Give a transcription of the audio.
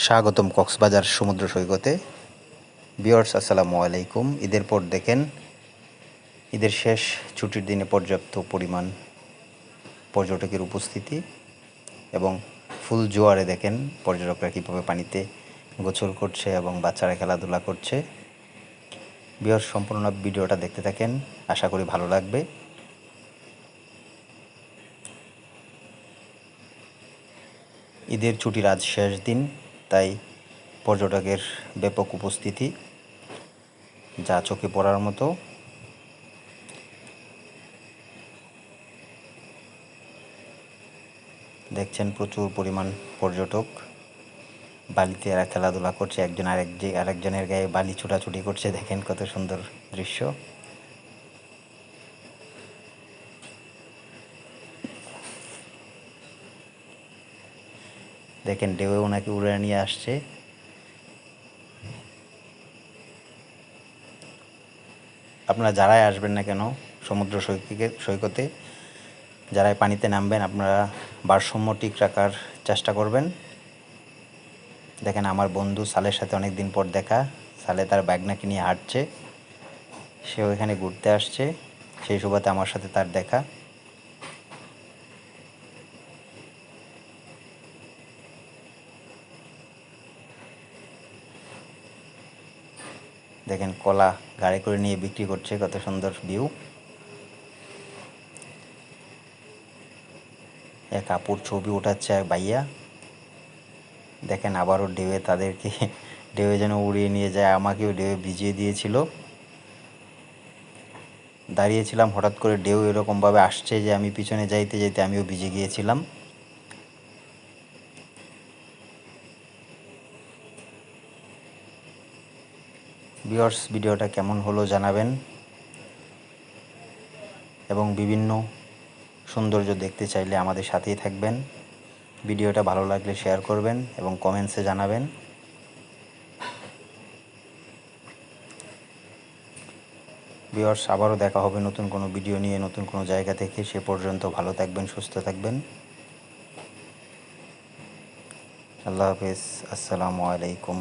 স্বাগতম কক্সবাজার সমুদ্র সৈকতে। ভিউয়ার্স আসসালামু আলাইকুম। ঈদের পর দেখেন, ঈদের শেষ ছুটির দিনে পর্যাপ্ত পরিমাণ পর্যটকের উপস্থিতি এবং ফুল জোয়ারে দেখেন পর্যটকরা কীভাবে পানিতে গোসল করছে এবং বাচ্চারা খেলাধুলা করছে। ভিউয়ার্স সম্পূর্ণ ভিডিওটা দেখতে থাকেন, আশা করি ভালো লাগবে। ঈদের ছুটির আজ শেষ দিন, তাই পর্যটকের ব্যাপক উপস্থিতি, যা চোখে পড়ার মতো। দেখছেন প্রচুর পরিমাণ পর্যটক বালিতে এরা খেলাধুলা করছে, একজন আরেকজনের গায়ে বালি ছোটাছুটি করছে। দেখেন কত সুন্দর দৃশ্য। দেখেন ঢেউ ওনাকে উড়ে নিয়ে আসছে। আপনারা যারাই আসবেন না কেন সমুদ্র সৈকতে, যারাই পানিতে নামবেন, আপনারা ভারসাম্য ঠিক রাখার চেষ্টা করবেন। দেখেন আমার বন্ধু সালের সাথে অনেক দিন পর দেখা। সালে তার ব্যাগনাকে নিয়ে হাঁটছে, সেও এখানে ঘুরতে আসছে, সেই সুবাদে আমার সাথে তার দেখা। দেখেন কলা গাড়ি করে নিয়ে বিক্রি করছে, কত সুন্দর ভিউ। এক আপুর ছবি উঠাচ্ছে এক ভাইয়া। দেখেন আবারও ঢেউয়ে তাদেরকে ঢেউয়ে যেন উড়িয়ে নিয়ে যায়, আমাকেও ঢেউয়ে ভিজিয়ে দিয়েছিল। দাঁড়িয়েছিলাম, হঠাৎ করে ঢেউ এরকমভাবে আসছে যে আমি পিছনে যাইতে যাইতে আমিও ভিজে গিয়েছিলাম। ভিউয়ার্স ভিডিওটা কেমন হলো জানাবেন এবং বিভিন্ন সৌন্দর্য দেখতে চাইলে আমাদের সাথেই থাকবেন। ভিডিওটা ভালো লাগলে শেয়ার করবেন এবং কমেন্টসে জানাবেন। ভিউয়ার্স আবারও দেখা হবে নতুন কোনো ভিডিও নিয়ে, নতুন কোনো জায়গা থেকে। সে পর্যন্ত ভালো থাকবেন, সুস্থ থাকবেন। আল্লাহ হাফেজ, আসসালামু আলাইকুম।